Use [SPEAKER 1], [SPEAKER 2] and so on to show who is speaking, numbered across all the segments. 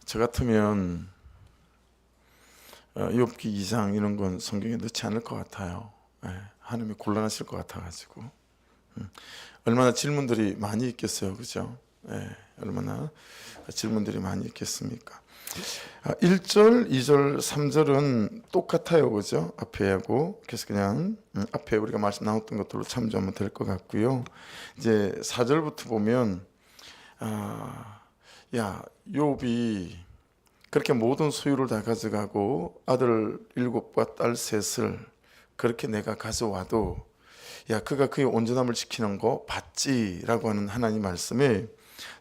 [SPEAKER 1] 저 같으면 욥기 2장 이런 건 성경에 넣지 않을 것 같아요. 하나님이 곤란하실 것 같아가지고. 얼마나 질문들이 많이 있겠어요, 그죠? 얼마나 질문들이 많이 있겠습니까? 1절, 2절, 3절은 똑같아요, 그죠? 앞에 하고. 그래서 그냥 앞에 우리가 말씀 나눴던 것들로 참조하면 될 것 같고요. 이제 4절부터 보면 욥이 그렇게 모든 소유를 다 가져가고 아들 7과 딸 3을 그렇게 내가 가져와도 그가 그의 온전함을 지키는 거 봤지라고 하는 하나님 말씀에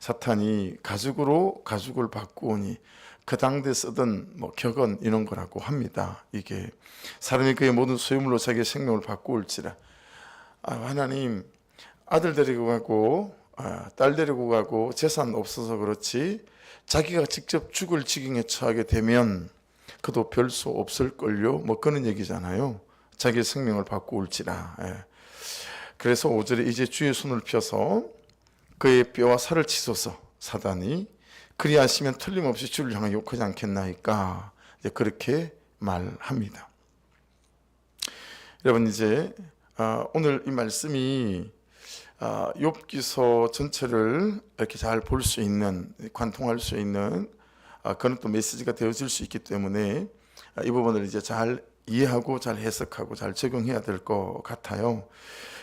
[SPEAKER 1] 사탄이 가죽을 바꾸오니 그 당대 쓰던 격언 이런 거라고 합니다. 이게 사람이 그의 모든 소유물로 자기의 생명을 바꾸올지라. 하나님, 아들 데리고 가고 딸 데리고 가고 재산 없어서 그렇지 자기가 직접 죽을 지경에 처하게 되면 그도 별 수 없을걸요, 그런 얘기잖아요. 자기의 생명을 바꾸올지라. 그래서 5절에 이제 주의 손을 펴서 그의 뼈와 살을 치소서. 사단이 그리하시면 틀림없이 주를 향하여 욕하지 않겠나이까, 그렇게 말합니다. 여러분, 이제 오늘 이 말씀이 욥기서 전체를 이렇게 잘 볼 수 있는, 관통할 수 있는 그런 또 메시지가 되어질 수 있기 때문에 이 부분을 이제 잘 이해하고 잘 해석하고 잘 적용해야 될 것 같아요.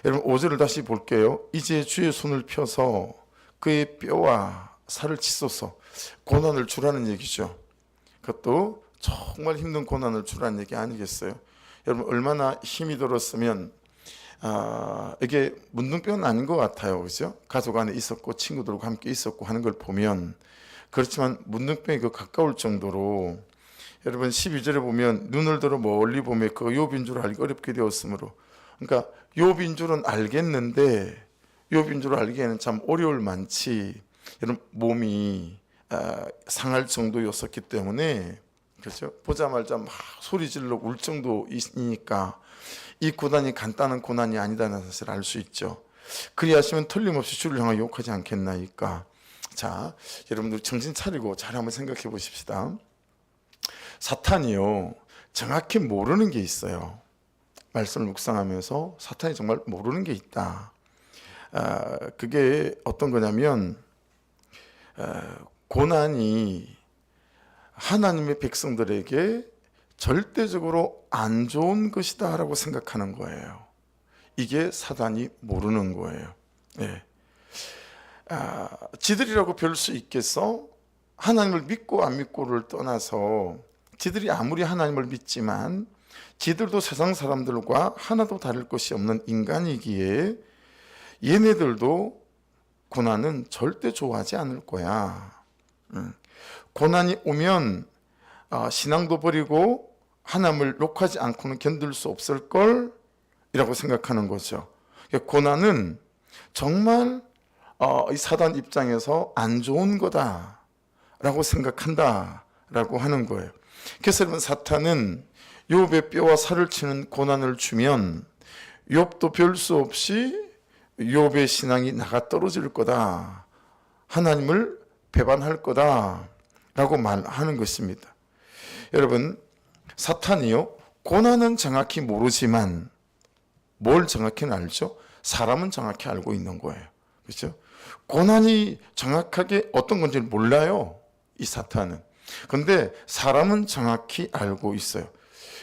[SPEAKER 1] 여러분, 5절을 다시 볼게요. 이제 주의 손을 펴서 그의 뼈와 살을 치소서. 고난을 주라는 얘기죠. 그것도 정말 힘든 고난을 주라는 얘기 아니겠어요? 여러분, 얼마나 힘이 들었으면 이게 문둥병은 아닌 것 같아요, 그죠? 가족 안에 있었고 친구들과 함께 있었고 하는 걸 보면. 그렇지만 문둥병이 가까울 정도로, 여러분 12절에 보면 눈을 들어 멀리 보며 그 욥인 줄 알기 어렵게 되었으므로, 그러니까 욥인 줄은 알겠는데 욥인 줄 알기에는 참 어려울 만치 여러분 몸이 상할 정도였었기 때문에, 그렇죠? 보자마자 막 소리질러 울 정도이니까 이 고난이 간단한 고난이 아니다는 사실을 알 수 있죠. 그리하시면 틀림없이 주를 향하여 욕하지 않겠나이까. 자, 여러분들 정신 차리고 잘 한번 생각해 보십시다. 사탄이요, 정확히 모르는 게 있어요. 말씀을 묵상하면서 사탄이 정말 모르는 게 있다. 그게 어떤 거냐면 고난이 하나님의 백성들에게 절대적으로 안 좋은 것이다 라고 생각하는 거예요. 이게 사단이 모르는 거예요. 지들이라고 별 수 있겠어? 하나님을 믿고 안 믿고를 떠나서 지들이 아무리 하나님을 믿지만 지들도 세상 사람들과 하나도 다를 것이 없는 인간이기에 얘네들도 고난은 절대 좋아하지 않을 거야. 고난이 오면 신앙도 버리고 하나님을 욕하지 않고는 견딜 수 없을 걸 이라고 생각하는 거죠. 고난은 정말 이 사단 입장에서 안 좋은 거다라고 생각한다라고 하는 거예요. 그래서 여러분, 사탄은 욥의 뼈와 살을 치는 고난을 주면 욥도 별 수 없이 욥의 신앙이 나가 떨어질 거다, 하나님을 배반할 거다라고 말하는 것입니다. 여러분, 사탄이요, 고난은 정확히 모르지만 뭘 정확히는 알죠? 사람은 정확히 알고 있는 거예요. 그렇죠? 고난이 정확하게 어떤 건지를 몰라요, 이 사탄은. 그런데 사람은 정확히 알고 있어요.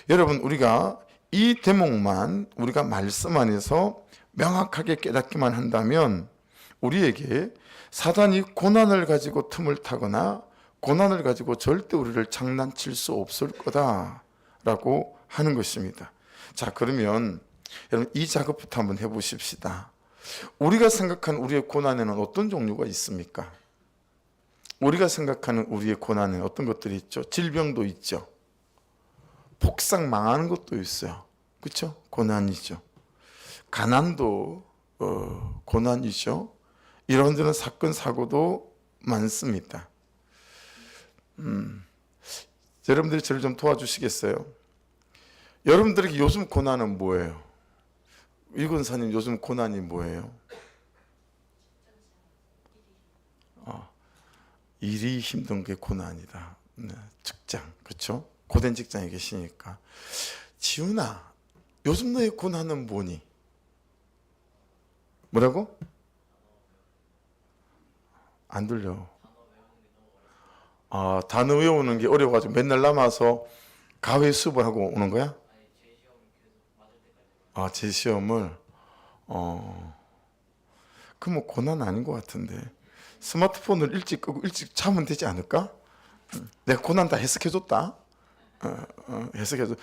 [SPEAKER 1] 여러분, 우리가 이 대목만 우리가 말씀 안에서 명확하게 깨닫기만 한다면 우리에게 사단이 고난을 가지고 틈을 타거나 고난을 가지고 절대 우리를 장난칠 수 없을 거다라고 하는 것입니다. 자, 그러면 여러분, 이 작업부터 한번 해보십시다. 우리가 생각하는 우리의 고난에는 어떤 종류가 있습니까? 우리가 생각하는 우리의 고난에는 어떤 것들이 있죠? 질병도 있죠. 폭삭 망하는 것도 있어요. 그렇죠? 고난이죠. 가난도 고난이죠. 이런저런 사건 사고도 많습니다. 여러분들이 저를 좀 도와주시겠어요? 여러분들에게 요즘 고난은 뭐예요? 이건사님, 요즘 고난이 뭐예요? 일이 힘든 게 고난이다. 네, 직장, 그렇죠? 고된 직장에 계시니까. 지훈아, 요즘 너의 고난은 뭐니? 뭐라고? 안 들려. 아, 단어 외우는 게 어려워가지고 맨날 남아서 가회 수업을 하고 오는 거야? 아, 제 시험을 그럼 뭐 고난 아닌 것 같은데. 스마트폰을 일찍 끄고 일찍 자면 되지 않을까? 내가 고난 다 해석해줬다. 해석해줘.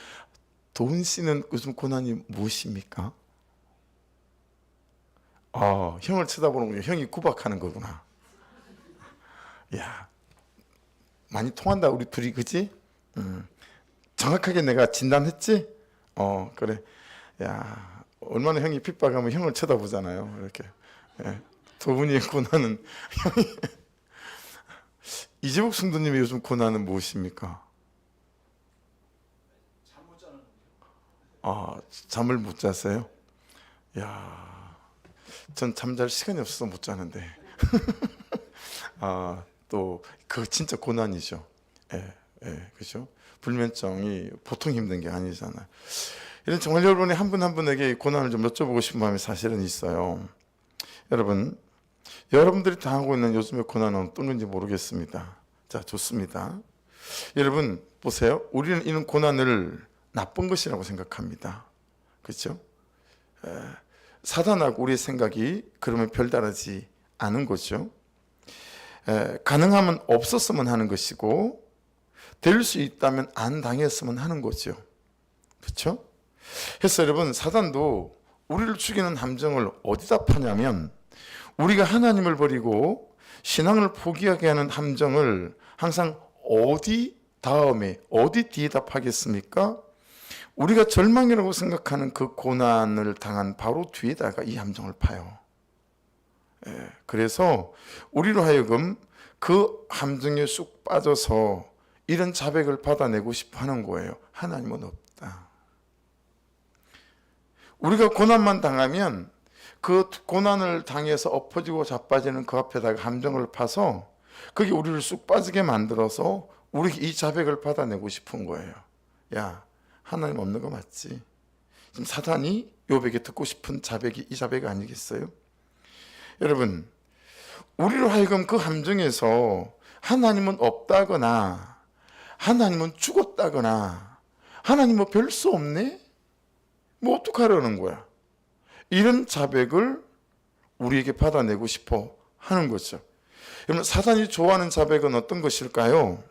[SPEAKER 1] 도훈 씨는 요즘 고난이 무엇입니까? 형을 쳐다보는 거야. 형이 구박하는 거구나. 야, 많이 통한다 우리 둘이, 그지? 정확하게 내가 진단했지? 그래. 야, 얼마나 형이 핍박하면 형을 쳐다보잖아요. 이렇게. 예. 두 분의 고난은 형이. 이재복 성도님의 요즘 고난은 무엇입니까? 잠을 못 자세요? 야, 전 잠잘 시간이 없어서 못 자는데. 또 그거 진짜 고난이죠. 그죠? 불면증이 보통 힘든 게 아니잖아요. 이런 정말 여러분이 한 분 한 분에게 고난을 좀 여쭤보고 싶은 마음이 사실은 있어요. 여러분, 여러분들이 당하고 있는 요즘의 고난은 어떤 건지 모르겠습니다. 자, 좋습니다. 여러분 보세요. 우리는 이런 고난을 나쁜 것이라고 생각합니다. 그렇죠? 사단하고 우리의 생각이 그러면 별다르지 않은 거죠. 가능하면 없었으면 하는 것이고 될 수 있다면 안 당했으면 하는 거죠. 그렇죠? 그래서 여러분, 사단도 우리를 죽이는 함정을 어디다 파냐면 우리가 하나님을 버리고 신앙을 포기하게 하는 함정을 항상 어디 다음에 어디 뒤에다 파겠습니까? 우리가 절망이라고 생각하는 그 고난을 당한 바로 뒤에다가 이 함정을 파요. 그래서 우리로 하여금 그 함정에 쑥 빠져서 이런 자백을 받아내고 싶어 하는 거예요. 하나님은 없다. 우리가 고난만 당하면 그 고난을 당해서 엎어지고 자빠지는 그 앞에다가 함정을 파서 그게 우리를 쑥 빠지게 만들어서 우리 이 자백을 받아내고 싶은 거예요. 야, 하나님 없는 거 맞지? 지금 사단이 욥에게 듣고 싶은 자백이 이 자백 아니겠어요? 여러분, 우리로 하여금 그 함정에서 하나님은 없다거나 하나님은 죽었다거나 하나님 뭐 별 수 없네? 뭐 어떡하려는 거야? 이런 자백을 우리에게 받아내고 싶어 하는 거죠. 여러분, 사단이 좋아하는 자백은 어떤 것일까요?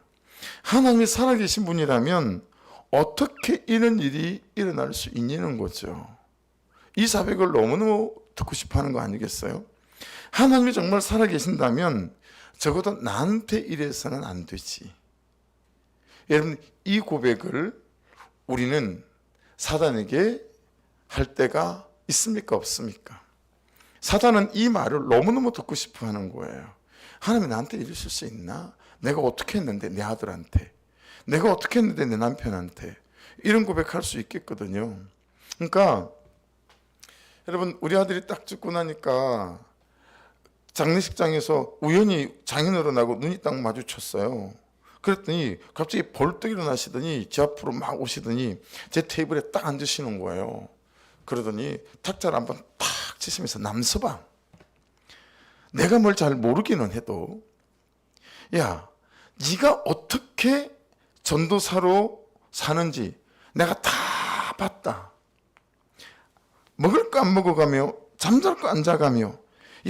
[SPEAKER 1] 하나님이 살아계신 분이라면 어떻게 이런 일이 일어날 수 있냐는 거죠. 이 자백을 너무너무 듣고 싶어 하는 거 아니겠어요? 하나님이 정말 살아계신다면 적어도 나한테 이래서는 안 되지. 여러분, 이 고백을 우리는 사단에게 할 때가 있습니까? 없습니까? 사단은 이 말을 너무너무 듣고 싶어 하는 거예요. 하나님이 나한테 이러실 수 있나? 내가 어떻게 했는데 내 아들한테, 내가 어떻게 했는데 내 남편한테, 이런 고백할 수 있겠거든요. 그러니까 여러분, 우리 아들이 딱 죽고 나니까 장례식장에서 우연히 장인어른 나고 눈이 딱 마주쳤어요. 그랬더니 갑자기 벌떡 일어나시더니 제 앞으로 막 오시더니 제 테이블에 딱 앉으시는 거예요. 그러더니 탁자를 한번 탁 치시면서, 남서방, 내가 뭘 잘 모르기는 해도 야, 네가 어떻게 전도사로 사는지 내가 다 봤다. 먹을 거 안 먹어가며 잠잘 거 안 자가며,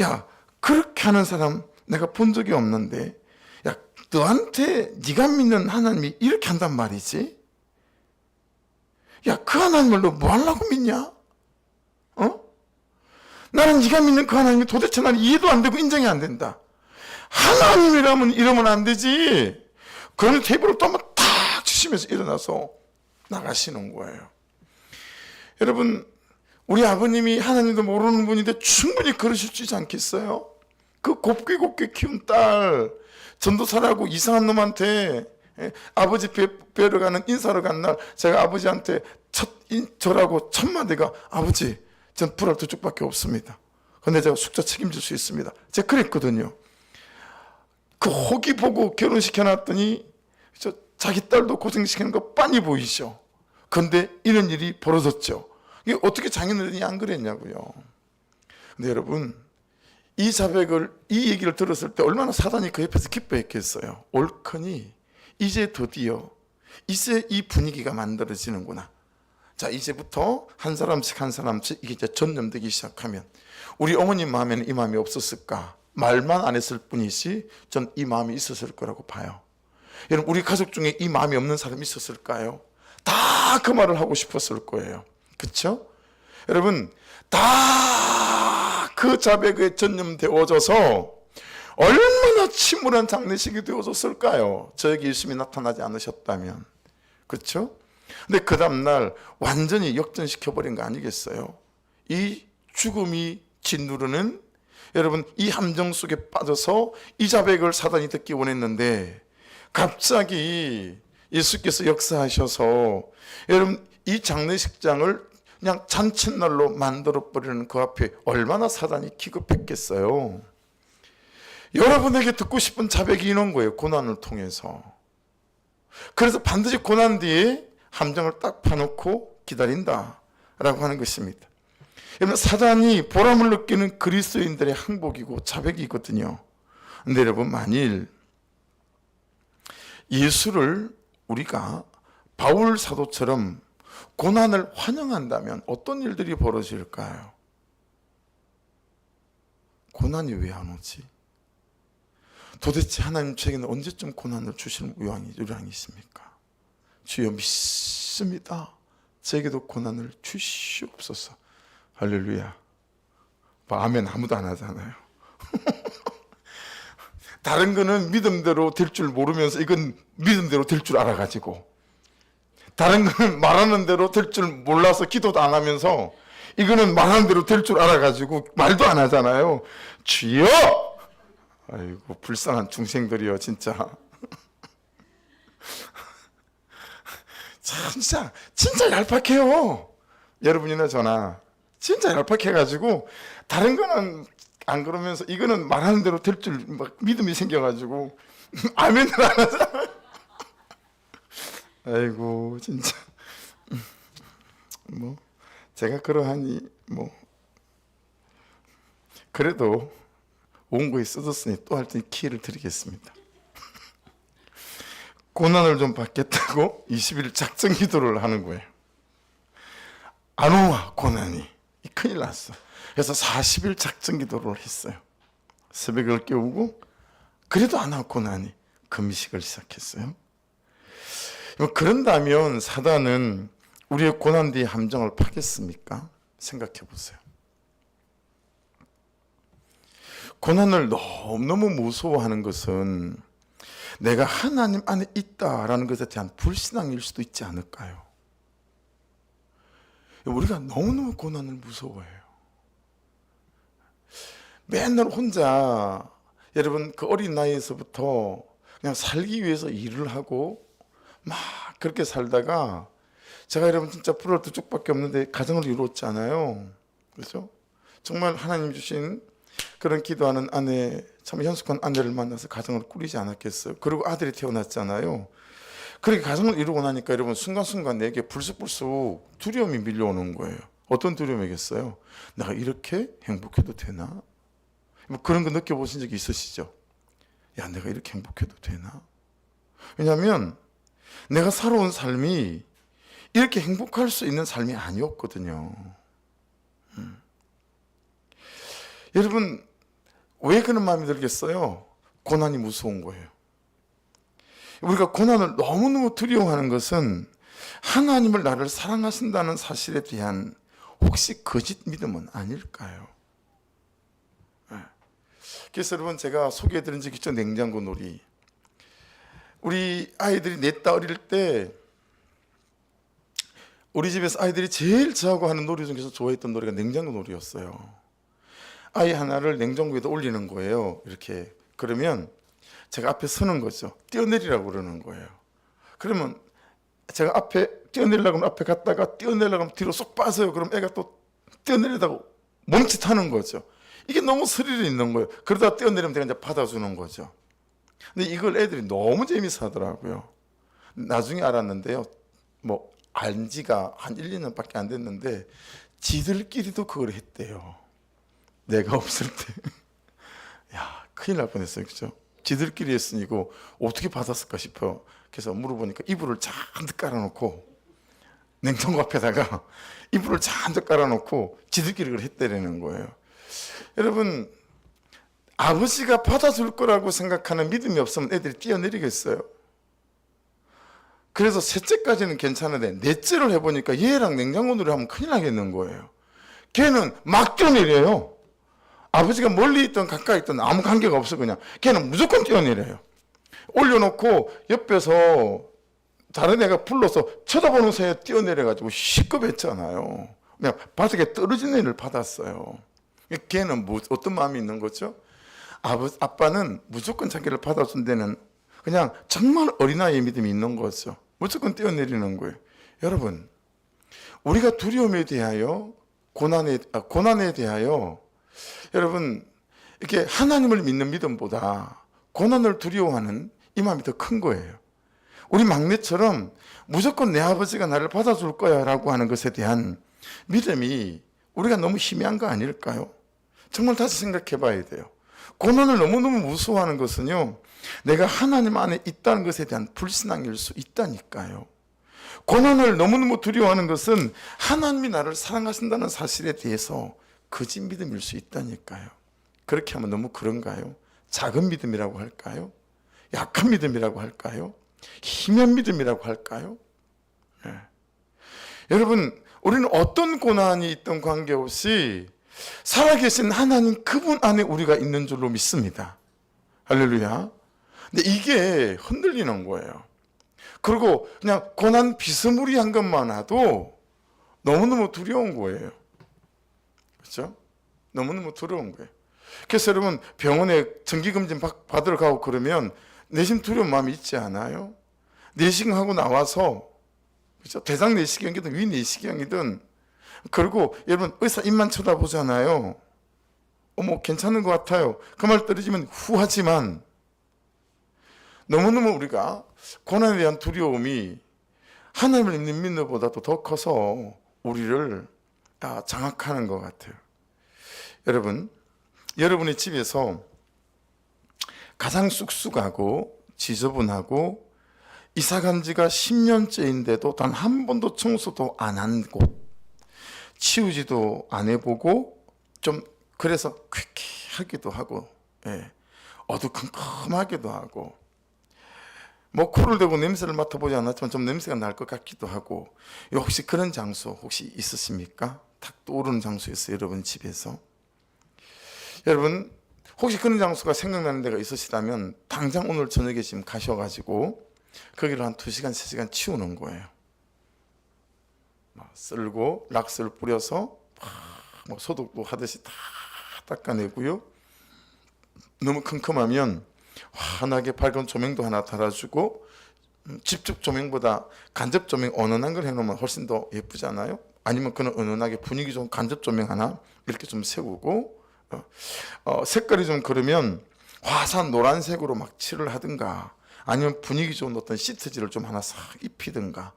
[SPEAKER 1] 야, 그렇게 하는 사람 내가 본 적이 없는데, 야, 너한테 네가 믿는 하나님이 이렇게 한단 말이지? 야, 그 하나님을 너 뭐 하려고 믿냐? 나는 네가 믿는 그 하나님이 도대체 난 이해도 안 되고 인정이 안 된다. 하나님이라면 이러면 안 되지. 그러면 테이블을 또 한번 탁 치시면서 일어나서 나가시는 거예요. 여러분, 우리 아버님이 하나님도 모르는 분인데 충분히 그러실 수 있지 않겠어요? 그 곱게 키운 딸, 전도사라고 이상한 놈한테 아버지 뵈러 가는 인사로 간 날 제가 아버지한테 저라고 첫 마디가, 아버지, 전 불알 두 쪽밖에 없습니다. 근데 제가 숙자 책임질 수 있습니다. 제가 그랬거든요. 그 호기 보고 결혼시켜놨더니 자기 딸도 고생시키는 거 빤히 보이죠. 그런데 이런 일이 벌어졌죠. 이게 어떻게 장인어른이 안 그랬냐고요. 근데 여러분, 이 자백을, 이 얘기를 들었을 때 얼마나 사단이 그 옆에서 기뻐했겠어요. 옳거니 이제 드디어 이제 이 분위기가 만들어지는구나. 자, 이제부터 한 사람씩 한 사람씩 이게 이제 전염되기 시작하면, 우리 어머님 마음에는 이 마음이 없었을까? 말만 안 했을 뿐이지 전 이 마음이 있었을 거라고 봐요. 여러분, 우리 가족 중에 이 마음이 없는 사람이 있었을까요? 다 그 말을 하고 싶었을 거예요. 그렇죠? 여러분, 다 그 자백에 전염되어져서 얼마나 침울한 장례식이 되어졌을까요? 저에게 예수님이 나타나지 않으셨다면. 그렇죠? 근데 그 다음날 완전히 역전시켜버린 거 아니겠어요? 이 죽음이 짓누르는, 여러분, 이 함정 속에 빠져서 이 자백을 사단이 듣기 원했는데 갑자기 예수께서 역사하셔서, 여러분, 이 장례식장을 그냥 잔칫날로 만들어버리는 그 앞에 얼마나 사단이 기급했겠어요. 여러분에게 듣고 싶은 자백이 이런 거예요. 고난을 통해서. 그래서 반드시 고난 뒤에 함정을 딱 파놓고 기다린다라고 하는 것입니다. 여러분, 사단이 보람을 느끼는 그리스도인들의 항복이고 자백이거든요. 근데 여러분, 만일 예수를 우리가 바울 사도처럼 고난을 환영한다면 어떤 일들이 벌어질까요? 고난이 왜 안 오지? 도대체 하나님 저에게는 언제쯤 고난을 주시는 요량이 있습니까? 주여, 믿습니다. 저에게도 고난을 주시옵소서. 할렐루야. 아멘 아무도 안 하잖아요. 다른 거는 믿음대로 될 줄 모르면서 이건 믿음대로 될 줄 알아가지고, 다른 거는 말하는 대로 될 줄 몰라서 기도도 안 하면서 이거는 말하는 대로 될 줄 알아가지고 말도 안 하잖아요. 주여! 아이고, 불쌍한 중생들이요, 진짜. 진짜 얄팍해요. 여러분이나 저나 진짜 얄팍해가지고 다른 거는 안 그러면서 이거는 말하는 대로 될 줄 막 믿음이 생겨가지고 아멘을 안 하잖아요. 아이고, 진짜. 뭐 제가 그러하니 그래도 원고에 써졌으니 또 할 때 기회를 드리겠습니다. 고난을 좀 받겠다고 20일 작정 기도를 하는 거예요. 안 와, 고난이. 큰일 났어. 그래서 40일 작정 기도를 했어요. 새벽을 깨우고, 그래도 안 와, 고난이. 금식을 시작했어요. 그런다면 사단은 우리의 고난 뒤의 함정을 파겠습니까? 생각해 보세요. 고난을 너무너무 무서워하는 것은 내가 하나님 안에 있다라는 것에 대한 불신앙일 수도 있지 않을까요? 우리가 너무너무 고난을 무서워해요. 맨날 혼자, 여러분, 그 어린 나이에서부터 그냥 살기 위해서 일을 하고 막 그렇게 살다가, 제가 여러분 진짜 부러울 두 쪽밖에 없는데 가정을 이루었잖아요. 그렇죠? 정말 하나님 주신 그런 기도하는 아내, 참 현숙한 아내를 만나서 가정을 꾸리지 않았겠어요. 그리고 아들이 태어났잖아요. 그렇게 가정을 이루고 나니까 여러분, 순간순간 내게 불쑥불쑥 두려움이 밀려오는 거예요. 어떤 두려움이겠어요? 내가 이렇게 행복해도 되나? 뭐 그런 거 느껴보신 적이 있으시죠? 야, 내가 이렇게 행복해도 되나? 왜냐하면 내가 살아온 삶이 이렇게 행복할 수 있는 삶이 아니었거든요. 여러분, 왜 그런 마음이 들겠어요? 고난이 무서운 거예요. 우리가 고난을 너무너무 두려워하는 것은 하나님을 나를 사랑하신다는 사실에 대한 혹시 거짓 믿음은 아닐까요? 그래서 여러분, 제가 소개해드린 적이 있죠. 냉장고 놀이. 우리 아이들이 넷다 어릴 때 우리 집에서 아이들이 제일 저하고 하는 놀이 중에서 좋아했던 놀이가 냉장고 놀이였어요. 아이 하나를 냉장고에다 올리는 거예요. 이렇게. 그러면 제가 앞에 서는 거죠. 뛰어내리라고 그러는 거예요. 그러면 제가 앞에 뛰어내리려고 하면 앞에 갔다가 뛰어내리려고 하면 뒤로 쏙 빠져요. 그럼 애가 또 뛰어내리다가 멈칫하는 거죠. 이게 너무 스릴이 있는 거예요. 그러다 뛰어내리면 내가 이제 받아주는 거죠. 근데 이걸 애들이 너무 재밌어 하더라고요. 나중에 알았는데요. 뭐 안 지가 한 1, 2년밖에 안 됐는데 지들끼리도 그걸 했대요. 내가 없을 때. 야, 큰일 날 뻔했어요. 그죠? 지들끼리 했으니 이거 어떻게 받았을까 싶어요. 그래서 물어보니까 이불을 잔뜩 깔아놓고 냉장고 앞에다가 이불을 잔뜩 깔아놓고 지들끼리 그걸 했대라는 거예요. 여러분, 아버지가 받아줄 거라고 생각하는 믿음이 없으면 애들이 뛰어내리겠어요. 그래서 셋째까지는 괜찮은데 넷째를 해보니까 얘랑 냉장고 놀이 하면 큰일 나겠는 거예요. 걔는 막 뛰어내려요. 아버지가 멀리 있든 가까이 있든 아무 관계가 없어. 그냥 걔는 무조건 뛰어내려요. 올려놓고 옆에서 다른 애가 불러서 쳐다보는 사이에 뛰어내려가지고 시급했잖아요. 그냥 바닥에 떨어진 애를 받았어요. 걔는 어떤 마음이 있는 거죠? 아빠는 무조건 자기를 받아준 데는 그냥 정말 어린아이의 믿음이 있는 거죠. 무조건 뛰어내리는 거예요. 여러분, 우리가 두려움에 대하여 고난에 대하여 여러분, 이렇게 하나님을 믿는 믿음보다 고난을 두려워하는 이 마음이 더 큰 거예요. 우리 막내처럼 무조건 내 아버지가 나를 받아줄 거야 라고 하는 것에 대한 믿음이 우리가 너무 희미한 거 아닐까요? 정말 다시 생각해 봐야 돼요. 고난을 너무너무 무서워하는 것은요, 내가 하나님 안에 있다는 것에 대한 불신앙일 수 있다니까요. 고난을 너무너무 두려워하는 것은 하나님이 나를 사랑하신다는 사실에 대해서 거짓 믿음일 수 있다니까요. 그렇게 하면 너무 그런가요? 작은 믿음이라고 할까요? 약한 믿음이라고 할까요? 희미한 믿음이라고 할까요? 네. 여러분, 우리는 어떤 고난이 있든 관계없이 살아계신 하나님 그분 안에 우리가 있는 줄로 믿습니다. 할렐루야. 근데 이게 흔들리는 거예요. 그리고 그냥 고난 비스무리한 것만 와도 너무너무 두려운 거예요. 그렇죠? 너무너무 두려운 거예요. 그래서 여러분, 병원에 정기검진 받으러 가고 그러면 내심 두려운 마음이 있지 않아요? 내시경하고 나와서, 그렇죠? 대장 내시경이든 위 내시경이든, 그리고 여러분 의사 입만 쳐다보잖아요. 어머 괜찮은 것 같아요. 그 말 떨어지면 후하지만 너무너무 우리가 고난에 대한 두려움이 하나님을 믿는 믿음보다도 더 커서 우리를 장악하는 것 같아요. 여러분, 여러분의 집에서 가장 쑥쑥하고 지저분하고 이사 간 지가 10년째인데도 단 한 번도 청소도 안 한 곳, 치우지도 안 해보고 좀 그래서 퀴퀴하기도 하고, 어두컴컴하기도 하고, 뭐 코를 대고 냄새를 맡아보지 않았지만 좀 냄새가 날 것 같기도 하고, 혹시 그런 장소 혹시 있으십니까? 탁 떠오르는 장소 있어요, 여러분 집에서? 여러분 혹시 그런 장소가 생각나는 데가 있으시다면 당장 오늘 저녁에 지금 가셔가지고 거기를 한 2시간, 3시간 치우는 거예요. 쓸고 락스를 뿌려서 뭐 소독도 하듯이 다 닦아내고요. 너무 컴컴하면 환하게 밝은 조명도 하나 달아주고, 직접 조명보다 간접 조명 은은한 걸 해놓으면 훨씬 더 예쁘잖아요. 아니면 그는 은은하게 분위기 좋은 간접 조명 하나 이렇게 좀 세우고, 색깔이 좀 그러면 화사한 노란색으로 막 칠을 하든가, 아니면 분위기 좋은 어떤 시트지를 좀 하나 싹 입히든가,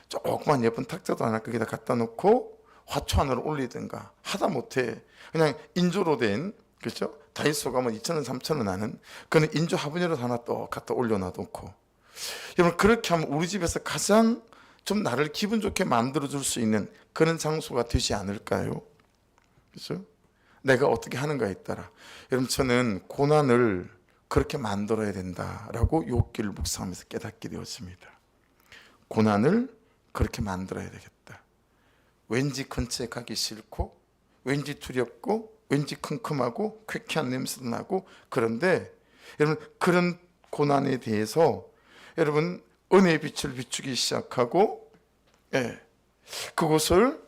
[SPEAKER 1] 조그만 예쁜 탁자도 하나 거기다 갖다 놓고 화초 하나를 올리든가, 하다 못해 그냥 인조로 된, 그렇죠? 다이소 가면 2,000원, 3,000원 하는 그는 인조 화분이라도 하나 또 갖다 올려놔놓고, 여러분 그렇게 하면 우리 집에서 가장 좀 나를 기분 좋게 만들어줄 수 있는 그런 장소가 되지 않을까요? 그렇죠? 내가 어떻게 하는가에 따라. 여러분 저는 고난을 그렇게 만들어야 된다라고 욥기를 묵상하면서 깨닫게 되었습니다. 고난을 그렇게 만들어야 되겠다. 왠지 근처에 가기 싫고, 왠지 두렵고, 왠지 컴컴하고 쾌쾌한 냄새도 나고, 그런데 여러분 그런 고난에 대해서 여러분 은혜의 빛을 비추기 시작하고, 그것을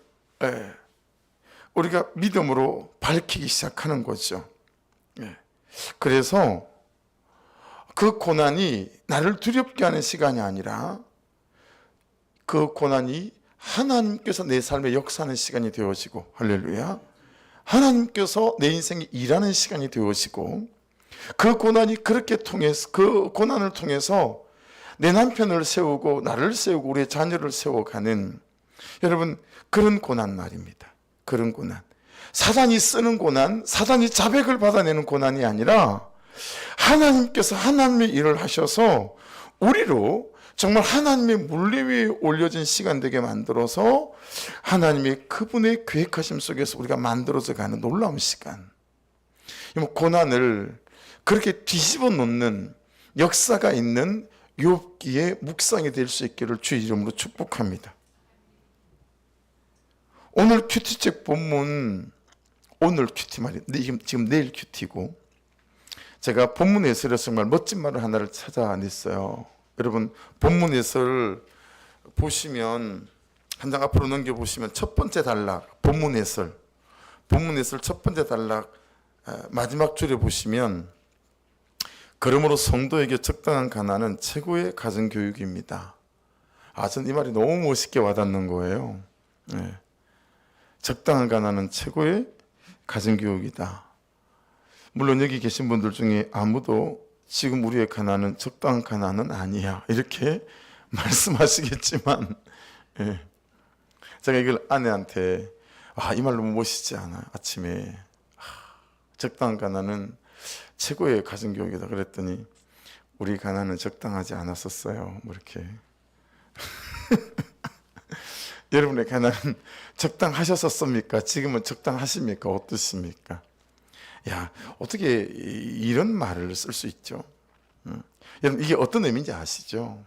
[SPEAKER 1] 우리가 믿음으로 밝히기 시작하는 거죠. 그래서 그 고난이 나를 두렵게 하는 시간이 아니라 그 고난이 하나님께서 내 삶에 역사하는 시간이 되어지고, 할렐루야, 하나님께서 내 인생에 일하는 시간이 되어지고, 그 고난이 그렇게 통해서, 그 고난을 통해서 내 남편을 세우고 나를 세우고 우리의 자녀를 세워가는, 여러분, 그런 고난 말입니다. 그런 고난. 사단이 쓰는 고난, 사단이 자백을 받아내는 고난이 아니라 하나님께서 하나님의 일을 하셔서 우리로 정말 하나님의 물리 위에 올려진 시간 되게 만들어서 하나님의 그분의 계획하심 속에서 우리가 만들어져 가는 놀라운 시간. 고난을 그렇게 뒤집어 놓는 역사가 있는 욥기의 묵상이 될 수 있기를 주의 이름으로 축복합니다. 오늘 큐티책 본문, 오늘 큐티 말이에요. 지금 내일 큐티고, 제가 본문 해설에서 정말 멋진 말을 하나를 찾아냈어요. 여러분, 본문 해설 보시면, 한 장 앞으로 넘겨보시면 첫 번째 단락, 본문 해설 첫 번째 단락 마지막 줄에 보시면, 그러므로 성도에게 적당한 가난은 최고의 가정교육입니다. 저는 이 말이 너무 멋있게 와닿는 거예요. 네. 적당한 가난은 최고의 가정교육이다. 물론 여기 계신 분들 중에 아무도 지금 우리의 가난은 적당한 가난은 아니야 이렇게 말씀하시겠지만, 예. 제가 이걸 아내한테 이 말 너무 멋있지 않아요? 아침에 적당한 가난은 최고의 가정교육이다 그랬더니, 우리 가난은 적당하지 않았었어요, 뭐 이렇게. 여러분의 가난은 적당하셨었습니까? 지금은 적당하십니까? 어떻습니까? 어떻게 이런 말을 쓸 수 있죠? 여러분, 이게 어떤 의미인지 아시죠?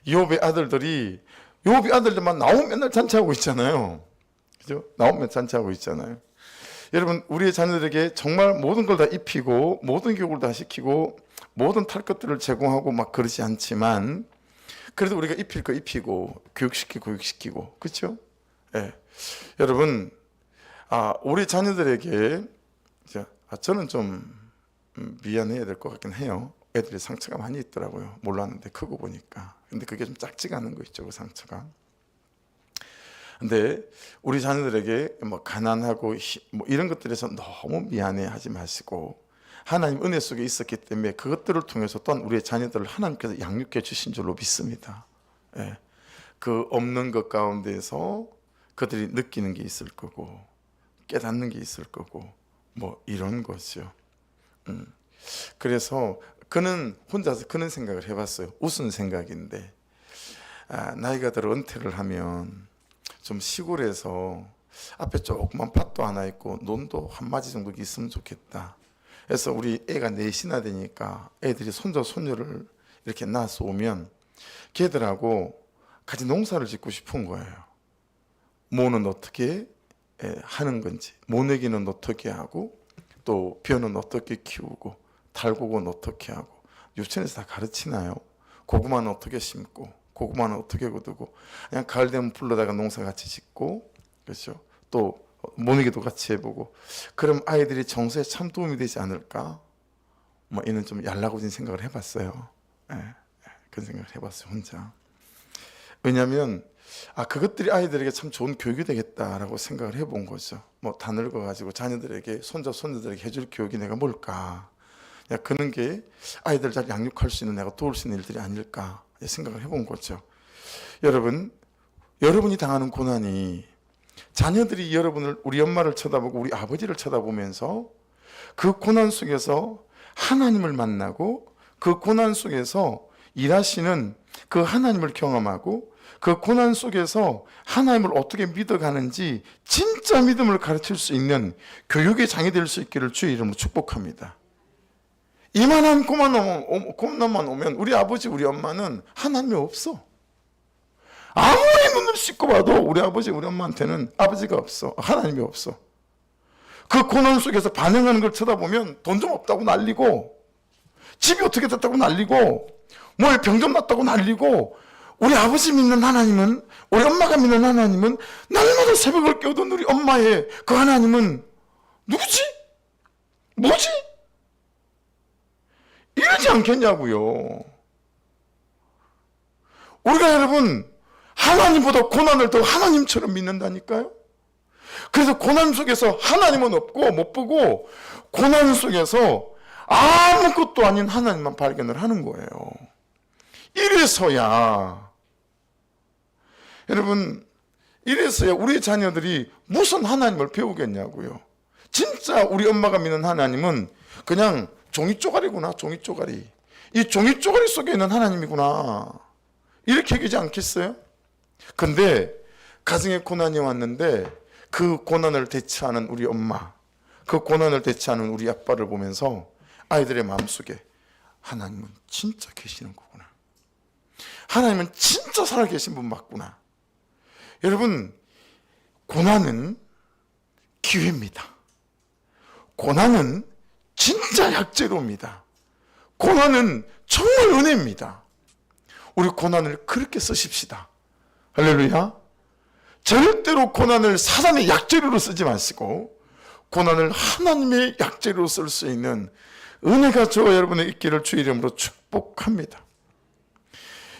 [SPEAKER 1] 욥의 아들들만 나오면 맨날 잔치하고 있잖아요. 그죠? 나오면 잔치하고 있잖아요. 여러분, 우리의 자녀들에게 정말 모든 걸 다 입히고 모든 교육을 다 시키고 모든 탈 것들을 제공하고 막 그러지 않지만, 그래도 우리가 입힐 거 입히고 교육시키고 그렇죠? 예. 여러분, 우리 자녀들에게 저는 좀 미안해야 될 것 같긴 해요. 애들이 상처가 많이 있더라고요. 몰랐는데 크고 보니까. 근데 그게 좀 작지가 않은 거 있죠, 그 상처가. 근데 우리 자녀들에게 가난하고 이런 것들에서 너무 미안해하지 마시고, 하나님 은혜 속에 있었기 때문에 그것들을 통해서 또한 우리의 자녀들을 하나님께서 양육해 주신 줄로 믿습니다. 예. 그 없는 것 가운데서 그들이 느끼는 게 있을 거고 깨닫는 게 있을 거고 이런 거죠. 그래서 그는 혼자서 그런 생각을 해봤어요. 우스운 생각인데, 나이가 들어 은퇴를 하면 좀 시골에서 앞에 조그만 밭도 하나 있고 논도 한 마디 정도 있으면 좋겠다. 그래서 우리 애가 넷이나 되니까 애들이 손자 손녀를 이렇게 낳아서 오면 걔들하고 같이 농사를 짓고 싶은 거예요. 모는 어떻게 하는 건지, 모내기는 어떻게 하고, 또 벼는 어떻게 키우고, 탈곡은 어떻게 하고, 유치원에서 다 가르치나요? 고구마는 어떻게 심고, 고구마는 어떻게 거두고, 그냥 가을 되면 불러다가 농사 같이 짓고, 그렇죠? 또 모내기도 같이 해보고, 그럼 아이들이 정서에 참 도움이 되지 않을까? 이는 좀 얄라고진 생각을 해봤어요. 그런 생각을 해봤어요, 혼자. 왜냐하면 그것들이 아이들에게 참 좋은 교육이 되겠다라고 생각을 해본 거죠. 다 늙어가지고 자녀들에게, 손자들에게 해줄 교육이 내가 뭘까? 그런 게 아이들 잘 양육할 수 있는, 내가 도울 수 있는 일들이 아닐까 생각을 해본 거죠. 여러분이 당하는 고난이, 자녀들이 여러분을, 우리 엄마를 쳐다보고 우리 아버지를 쳐다보면서 그 고난 속에서 하나님을 만나고 그 고난 속에서 일하시는 그 하나님을 경험하고 그 고난 속에서 하나님을 어떻게 믿어가는지 진짜 믿음을 가르칠 수 있는 교육의 장이 될 수 있기를 주의 이름으로 축복합니다. 이만한 고난만 오면 우리 아버지 우리 엄마는 하나님이 없어. 아무리 눈을 씻고 봐도 우리 아버지 우리 엄마한테는 아버지가 없어. 하나님이 없어. 그 고난 속에서 반응하는 걸 쳐다보면 돈 좀 없다고 난리고, 집이 어떻게 됐다고 난리고, 뭐에 병 좀 났다고 난리고, 우리 아버지 믿는 하나님은, 우리 엄마가 믿는 하나님은, 날마다 새벽을 깨우던 우리 엄마의 그 하나님은 누구지? 뭐지? 이러지 않겠냐고요. 우리가 여러분 하나님보다 고난을 더 하나님처럼 믿는다니까요. 그래서 고난 속에서 하나님은 없고 못 보고, 고난 속에서 아무것도 아닌 하나님만 발견을 하는 거예요. 이래서야 여러분, 이래서야 우리 자녀들이 무슨 하나님을 배우겠냐고요. 진짜 우리 엄마가 믿는 하나님은 그냥 종이 쪼가리구나. 종이 쪼가리. 이 종이 쪼가리 속에 있는 하나님이구나, 이렇게 얘기하지 않겠어요? 근데 가정에 고난이 왔는데 그 고난을 대처하는 우리 엄마, 그 고난을 대처하는 우리 아빠를 보면서 아이들의 마음속에 하나님은 진짜 계시는 거구나, 하나님은 진짜 살아계신 분 맞구나. 여러분, 고난은 기회입니다. 고난은 진짜 약재로입니다. 고난은 정말 은혜입니다. 우리 고난을 그렇게 쓰십시다. 할렐루야. 절대로 고난을 사단의 약재료로 쓰지 마시고 고난을 하나님의 약재료로 쓸 수 있는 은혜가 저와 여러분의 있기를 주의 이름으로 축복합니다.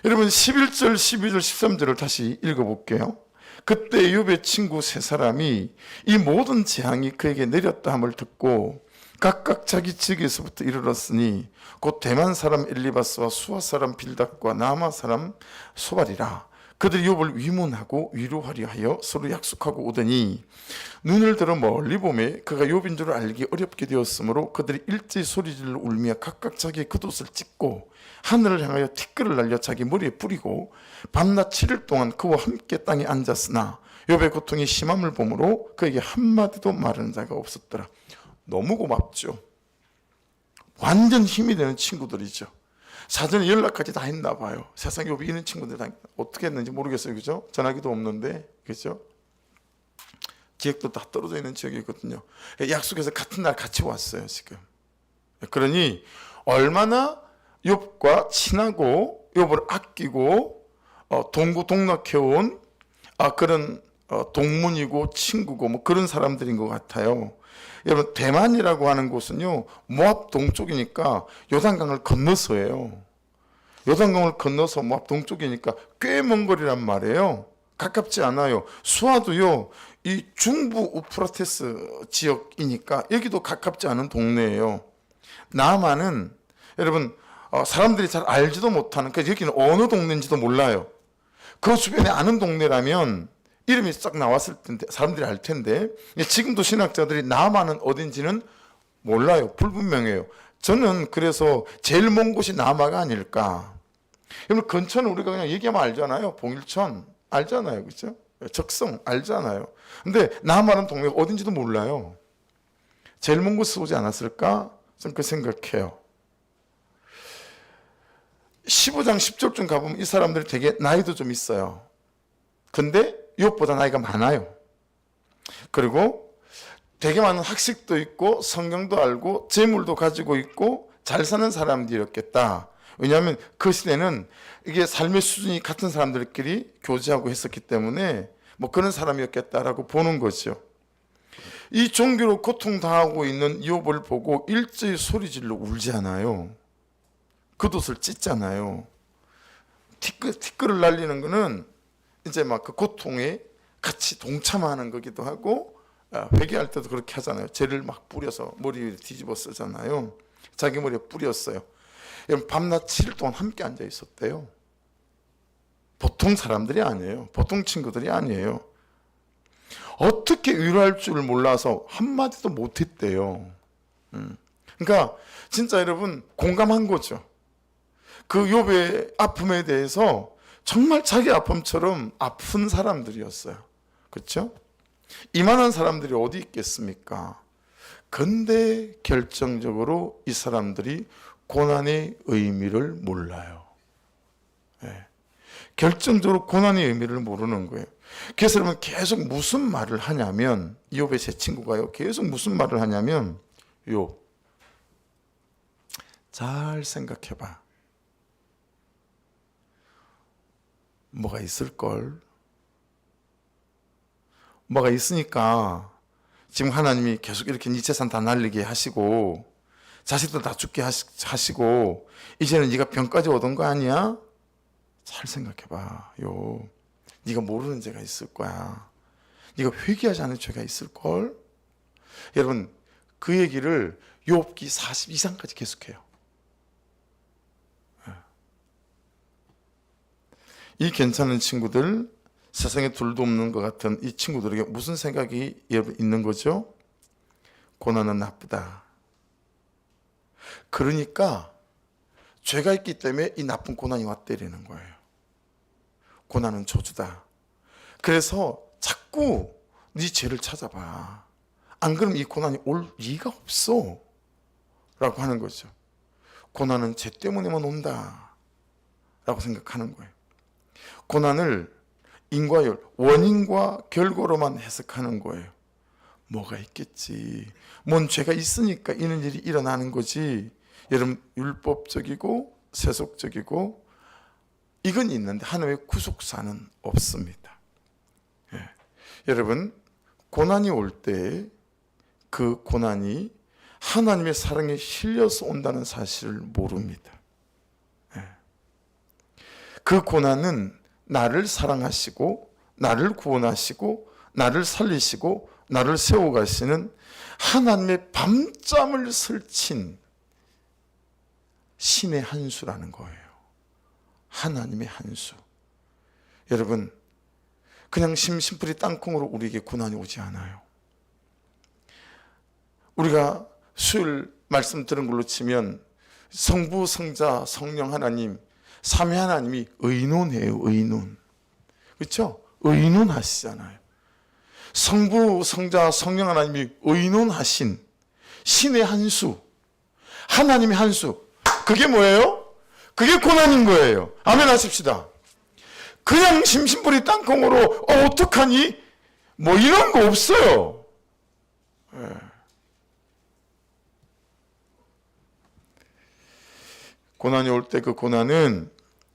[SPEAKER 1] 여러분, 11절, 12절, 13절을 다시 읽어볼게요. 그때 욥의 친구 세 사람이 이 모든 재앙이 그에게 내렸다 함을 듣고 각각 자기 지역에서부터 이르렀으니 곧 대만 사람 엘리바스와 수아 사람 빌닷과 나마 사람 소발이라. 그들이 욥을 위문하고 위로하려 하여 서로 약속하고 오더니 눈을 들어 멀리 보매 그가 욥인 줄 알기 어렵게 되었으므로 그들이 일제히 소리질러 울며 각각 자기의 겉옷을 찢고 하늘을 향하여 티끌을 날려 자기 머리에 뿌리고 밤낮 7일 동안 그와 함께 땅에 앉았으나 욥의 고통이 심함을 보므로 그에게 한마디도 말하는 자가 없었더라. 너무 고맙죠. 완전 힘이 되는 친구들이죠. 사전에 연락까지 다 했나 봐요. 세상에 욥이 이런 친구들 다 어떻게 했는지 모르겠어요. 그죠? 전화기도 없는데, 그죠? 지역도 다 떨어져 있는 지역이거든요. 약속해서 같은 날 같이 왔어요, 지금. 그러니 얼마나 욥과 친하고 욥을 아끼고 동고동락해온 그런 동문이고 친구고 뭐 그런 사람들인 것 같아요. 여러분, 대만이라고 하는 곳은요, 모압 동쪽이니까 요단강을 건너서예요. 요단강을 건너서 모압 동쪽이니까 꽤 먼 거리란 말이에요. 가깝지 않아요. 수아도요, 이 중부 우프라테스 지역이니까 여기도 가깝지 않은 동네예요. 나아만은 여러분, 사람들이 잘 알지도 못하는, 그러니까 여기는 어느 동네인지도 몰라요. 그 주변에 아는 동네라면 이름이 싹 나왔을 텐데 사람들이 알 텐데, 지금도 신학자들이 나아만은 어딘지는 몰라요. 불분명해요. 저는 그래서 제일 먼 곳이 남아가 아닐까. 여러분, 근처는 우리가 그냥 얘기하면 알잖아요. 봉일천 알잖아요, 그렇죠? 적성 알잖아요. 근데 남아는 동네가 어딘지도 몰라요. 제일 먼 곳에 오지 않았을까? 저는 그 생각해요. 15장 10절쯤 가보면 이 사람들이 되게 나이도 좀 있어요. 근데 욥보다 나이가 많아요. 그리고 되게 많은 학식도 있고 성경도 알고 재물도 가지고 있고 잘 사는 사람들이었겠다. 왜냐하면 그 시대는 이게 삶의 수준이 같은 사람들끼리 교제하고 했었기 때문에 뭐 그런 사람이었겠다라고 보는 거죠. 이 종교로 고통당하고 있는 욥을 보고 일제히 소리질러 울지 않아요. 겉옷을 찢잖아요. 티끌을 날리는 거는 이제 막 그 고통에 같이 동참하는 거기도 하고, 회개할 때도 그렇게 하잖아요. 죄를 막 뿌려서 머리 위에 뒤집어 쓰잖아요. 자기 머리에 뿌렸어요. 밤낮 7일 동안 함께 앉아 있었대요. 보통 사람들이 아니에요. 보통 친구들이 아니에요. 어떻게 위로할 줄 몰라서 한마디도 못했대요. 그러니까 진짜 여러분 공감한 거죠. 그 욥의 아픔에 대해서 정말 자기 아픔처럼 아픈 사람들이었어요. 그렇죠? 이만한 사람들이 어디 있겠습니까? 근데 결정적으로 이 사람들이 고난의 의미를 몰라요. 네. 결정적으로 고난의 의미를 모르는 거예요. 그래서 여러분 계속 무슨 말을 하냐면, 욥의 제 친구가요, 계속 무슨 말을 하냐면, 욥, 잘 생각해봐. 뭐가 있을걸? 뭐가 있으니까 지금 하나님이 계속 이렇게 네 재산 다 날리게 하시고 자식도 다 죽게 하시고 이제는 네가 병까지 얻은 거 아니야? 잘 생각해봐. 네가 모르는 죄가 있을 거야. 네가 회개하지 않은 죄가 있을걸? 여러분, 그 얘기를 욥기 40 이상까지 계속해요. 이 괜찮은 친구들, 세상에 둘도 없는 것 같은 이 친구들에게 무슨 생각이 있는 거죠? 고난은 나쁘다. 그러니까 죄가 있기 때문에 이 나쁜 고난이 왔다라는 거예요. 고난은 저주다. 그래서 자꾸 네 죄를 찾아봐. 안 그러면 이 고난이 올 리가 없어 라고 하는 거죠. 고난은 죄 때문에만 온다 라고 생각하는 거예요. 고난을 인과율, 원인과 결과로만 해석하는 거예요. 뭐가 있겠지. 뭔 죄가 있으니까 이런 일이 일어나는 거지. 여러분, 율법적이고 세속적이고 이건 있는데 하나님의 구속사는 없습니다. 예. 여러분, 고난이 올 때 그 고난이 하나님의 사랑에 실려서 온다는 사실을 모릅니다. 예. 그 고난은 나를 사랑하시고 나를 구원하시고 나를 살리시고 나를 세워가시는 하나님의 밤잠을 설친 신의 한 수라는 거예요. 하나님의 한 수. 여러분, 그냥 심심풀이 땅콩으로 우리에게 고난이 오지 않아요. 우리가 수요일 말씀 들은 걸로 치면 성부, 성자, 성령 하나님, 삼위 하나님이 의논해요. 의논. 그렇죠? 의논하시잖아요. 성부, 성자, 성령 하나님이 의논하신 신의 한 수, 하나님의 한 수. 그게 뭐예요? 그게 고난인 거예요. 아멘 하십시다. 그냥 심심풀이 땅콩으로 어떡하니? 뭐 이런 거 없어요. 예. 고난이 올 때 그 고난은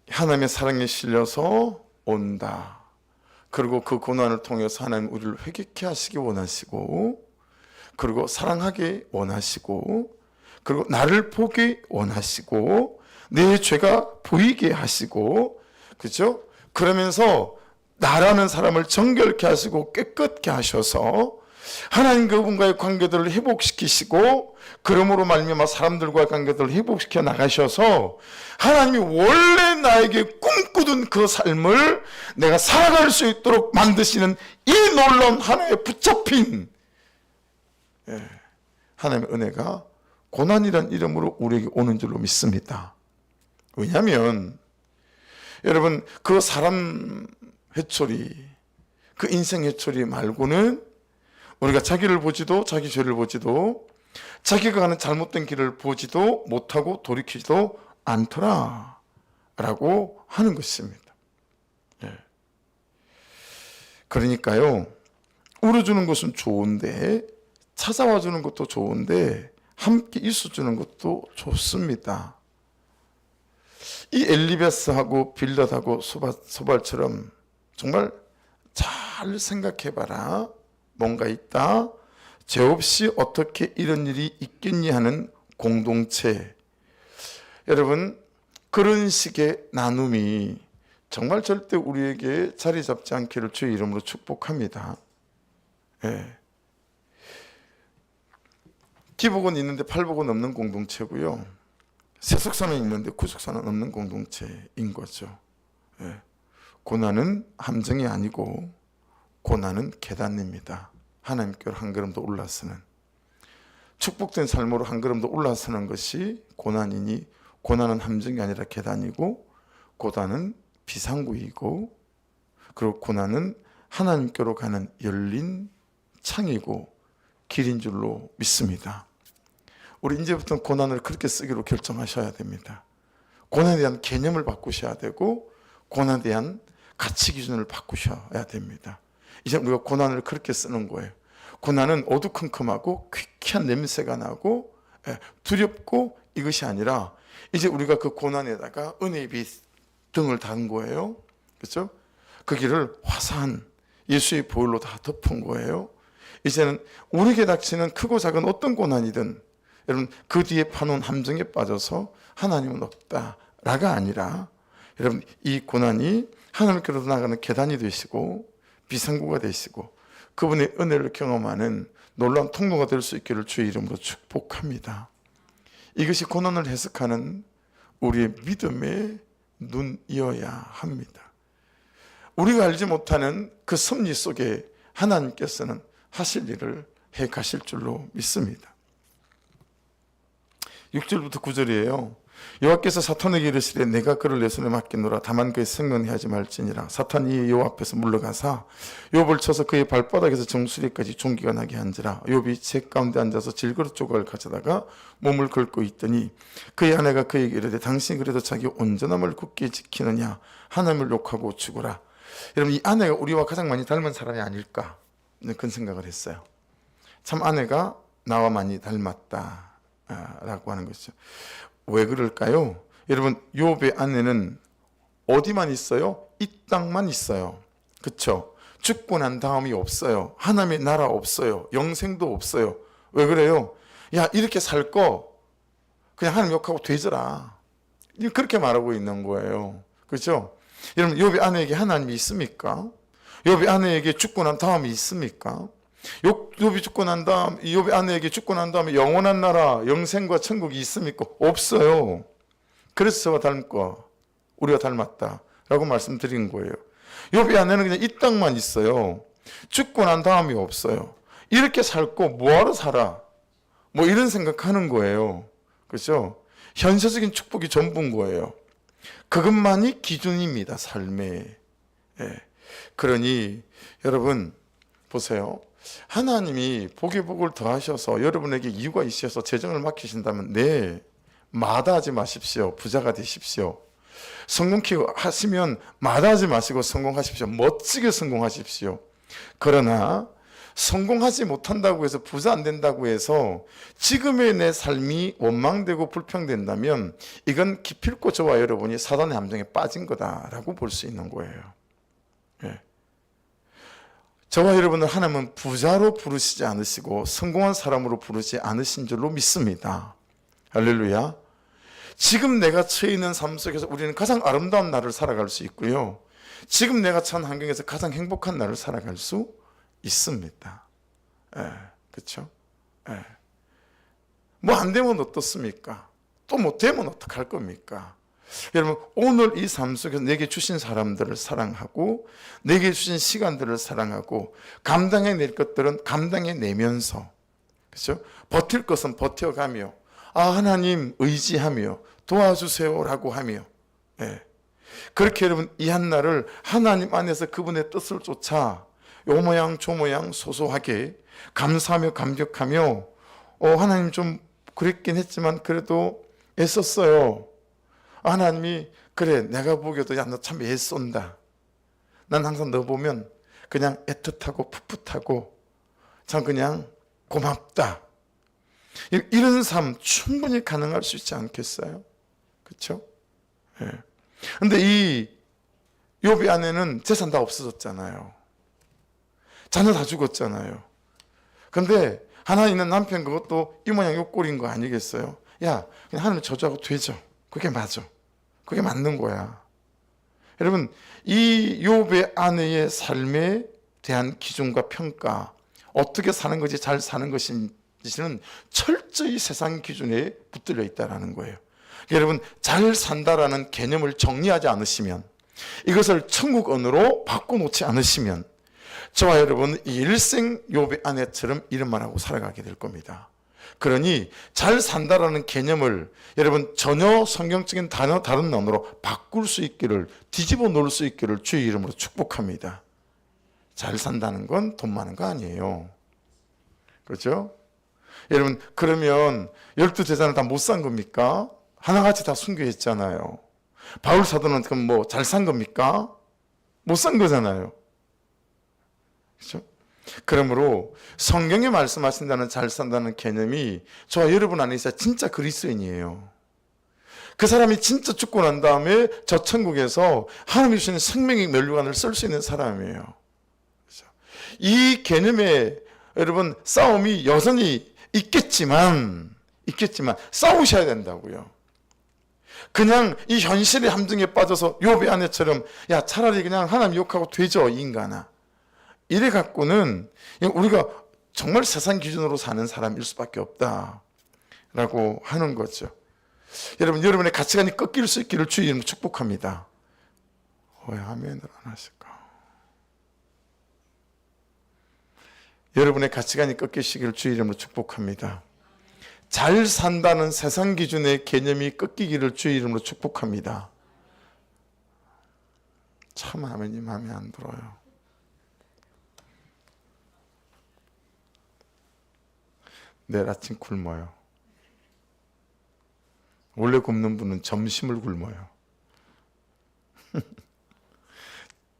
[SPEAKER 1] 하나님의 사랑에 실려서 온다. 그리고 그 고난을 통해서 하나님 우리를 회개케 하시기 원하시고, 그리고 사랑하게 원하시고, 그리고 나를 보게 원하시고, 내 죄가 보이게 하시고, 그렇죠? 그러면서 나라는 사람을 정결케 하시고 깨끗게 하셔서 하나님 그분과의 관계들을 회복시키시고, 그러므로 말미암아 사람들과의 관계들을 회복시켜 나가셔서 하나님이 원래 나에게 꿈꾸던 그 삶을 내가 살아갈 수 있도록 만드시는 이 놀라운 하나의 붙잡힌 하나님의 은혜가 고난이란 이름으로 우리에게 오는 줄로 믿습니다. 왜냐하면 여러분, 그 사람 회초리, 그 인생 회초리 말고는 우리가 자기를 보지도 자기 죄를 보지도 자기가 가는 잘못된 길을 보지도 못하고 돌이키지도 않더라 라고 하는 것입니다. 예. 그러니까요, 울어주는 것은 좋은데, 찾아와 주는 것도 좋은데, 함께 있어주는 것도 좋습니다. 이 엘리베스하고 빌닷하고 소발처럼 정말 잘 생각해봐라. 뭔가 있다. 죄 없이 어떻게 이런 일이 있겠니 하는 공동체. 여러분, 그런 식의 나눔이 정말 절대 우리에게 자리 잡지 않기를 주의 이름으로 축복합니다. 예. 기복은 있는데 팔복은 없는 공동체고요. 세속사는 있는데 구속사는 없는 공동체인 거죠. 예. 고난은 함정이 아니고 고난은 계단입니다. 하나님께로 한 걸음 더 올라서는, 축복된 삶으로 한 걸음 더 올라서는 것이 고난이니, 고난은 함정이 아니라 계단이고, 고난은 비상구이고, 그리고 고난은 하나님께로 가는 열린 창이고 길인 줄로 믿습니다. 우리 이제부터 고난을 그렇게 쓰기로 결정하셔야 됩니다. 고난에 대한 개념을 바꾸셔야 되고, 고난에 대한 가치 기준을 바꾸셔야 됩니다. 이제 우리가 고난을 그렇게 쓰는 거예요. 고난은 어두컴컴하고 퀴퀴한 냄새가 나고 두렵고 이것이 아니라, 이제 우리가 그 고난에다가 은혜의 빛 등을 단 거예요. 그렇죠? 그 길을 화사한 예수의 보혈로 다 덮은 거예요. 이제는 우리에게 닥치는 크고 작은 어떤 고난이든 여러분, 그 뒤에 파놓은 함정에 빠져서 하나님은 없다라가 아니라, 여러분, 이 고난이 하나님께로 나가는 계단이 되시고 비상구가 되시고, 그분의 은혜를 경험하는 놀라운 통로가 될 수 있기를 주의 이름으로 축복합니다. 이것이 고난을 해석하는 우리의 믿음의 눈이어야 합니다. 우리가 알지 못하는 그 섭리 속에 하나님께서는 하실 일을 해 가실 줄로 믿습니다. 6절부터 9절이에요. 여호와께서 사탄에게 이르시되 내가 그를 내 손에 맡기노라. 다만 그의 생명을 하지 말지니라. 사탄이 여호와 앞에서 물러가사 욥을 쳐서 그의 발바닥에서 정수리까지 종기가 나게 한지라. 욥이 재 가운데 앉아서 질그릇 조각을 가져다가 몸을 긁고 있더니 그의 아내가 그에게 이르되 당신이 그래도 자기 온전함을 굳게 지키느냐 하나님을 욕하고 죽어라. 여러분, 이 아내가 우리와 가장 많이 닮은 사람이 아닐까 그런 생각을 했어요. 참 아내가 나와 많이 닮았다 라고 하는 것이죠. 왜 그럴까요? 여러분, 욥의 아내는 어디만 있어요? 이 땅만 있어요. 그렇죠? 죽고 난 다음이 없어요. 하나님의 나라 없어요. 영생도 없어요. 왜 그래요? 야, 이렇게 살 거 그냥 하나님 욕하고 되져라. 그렇게 말하고 있는 거예요. 그렇죠? 여러분, 욥의 아내에게 하나님이 있습니까? 욥의 아내에게 죽고 난 다음이 있습니까? 욥이 죽고 난 다음, 욥의 아내에게 죽고 난 다음에 영원한 나라, 영생과 천국이 있습니까? 없어요. 그래서 저와 닮고 우리가 닮았다라고 말씀드린 거예요. 욥의 아내는 그냥 이 땅만 있어요. 죽고 난 다음이 없어요. 이렇게 살고 뭐하러 살아? 뭐 이런 생각하는 거예요. 그렇죠? 현실적인 축복이 전부인 거예요. 그것만이 기준입니다, 삶에. 예. 그러니 여러분 보세요. 하나님이 복에 복을 더하셔서 여러분에게 이유가 있어서 재정을 맡기신다면 네, 마다하지 마십시오. 부자가 되십시오. 성공케 하시면 마다하지 마시고 성공하십시오. 멋지게 성공하십시오. 그러나 성공하지 못한다고 해서 부자 안 된다고 해서 지금의 내 삶이 원망되고 불평된다면 이건 기필코 저와 여러분이 사단의 함정에 빠진 거다라고 볼 수 있는 거예요. 예. 저와 여러분을 하나님은 부자로 부르시지 않으시고 성공한 사람으로 부르지 않으신 줄로 믿습니다. 할렐루야. 지금 내가 처해 있는 삶 속에서 우리는 가장 아름다운 날을 살아갈 수 있고요. 지금 내가 처한 환경에서 가장 행복한 날을 살아갈 수 있습니다. 예, 그렇죠? 예. 뭐 안 되면 어떻습니까? 또 못 되면 어떡할 겁니까? 여러분, 오늘 이 삶 속에서 내게 주신 사람들을 사랑하고 내게 주신 시간들을 사랑하고 감당해낼 것들은 감당해내면서, 그렇죠? 버틸 것은 버텨가며 하나님 의지하며 도와주세요라고 하며, 예. 그렇게 여러분 이 한날을 하나님 안에서 그분의 뜻을 쫓아 요 모양 저 모양 소소하게 감사하며 감격하며 하나님 좀 그랬긴 했지만 그래도 애썼어요. 하나님이 그래 내가 보기에도 야 너 참 애쓴다. 난 항상 너 보면 그냥 애틋하고 풋풋하고 참 그냥 고맙다. 이런 삶 충분히 가능할 수 있지 않겠어요? 그렇죠? 예. 근데 이 욥의 아내는 재산 다 없어졌잖아요. 자녀 다 죽었잖아요. 근데 하나 있는 남편 그것도 이 모양 요 꼴인 거 아니겠어요? 야, 그냥 하나님 저주하고 되죠. 그게 맞아. 그게 맞는 거야. 여러분, 이 욥의 아내의 삶에 대한 기준과 평가, 어떻게 사는 것이 잘 사는 것인지는 철저히 세상 기준에 붙들려 있다는 거예요. 여러분, 잘 산다라는 개념을 정리하지 않으시면, 이것을 천국 언어로 바꿔놓지 않으시면 저와 여러분은 일생 욥의 아내처럼 이름만 하고 살아가게 될 겁니다. 그러니 잘 산다라는 개념을 여러분 전혀 성경적인 단어 다른 언어로 바꿀 수 있기를, 뒤집어 놓을 수 있기를 주의 이름으로 축복합니다. 잘 산다는 건 돈 많은 거 아니에요. 그렇죠? 여러분, 그러면 12제자는 다 못 산 겁니까? 하나같이 다 순교했잖아요. 바울 사도는 그럼 뭐 잘 산 겁니까? 못 산 거잖아요. 그렇죠? 그러므로 성경에 말씀하신다는 잘 산다는 개념이 저와 여러분 안에 있어야 진짜 그리스도인이에요. 그 사람이 진짜 죽고 난 다음에 저 천국에서 하나님이 주시는 생명의 면류관을 쓸 수 있는 사람이에요. 그렇죠? 이 개념에 여러분 싸움이 여전히 있겠지만 싸우셔야 된다고요. 그냥 이 현실의 함정에 빠져서 욥의 아내처럼 야 차라리 그냥 하나님 욕하고 되죠 이 인간아. 이래 갖고는 우리가 정말 세상 기준으로 사는 사람일 수밖에 없다라고 하는 거죠. 여러분, 여러분의 가치관이 꺾일 수 있기를 주의 이름으로 축복합니다. 왜 아멘을 안 하실까? 여러분의 가치관이 꺾이시기를 주의 이름으로 축복합니다. 잘 산다는 세상 기준의 개념이 꺾이기를 주의 이름으로 축복합니다. 참 아멘이 마음에 안 들어요. 내일 아침 굶어요. 원래 굶는 분은 점심을 굶어요.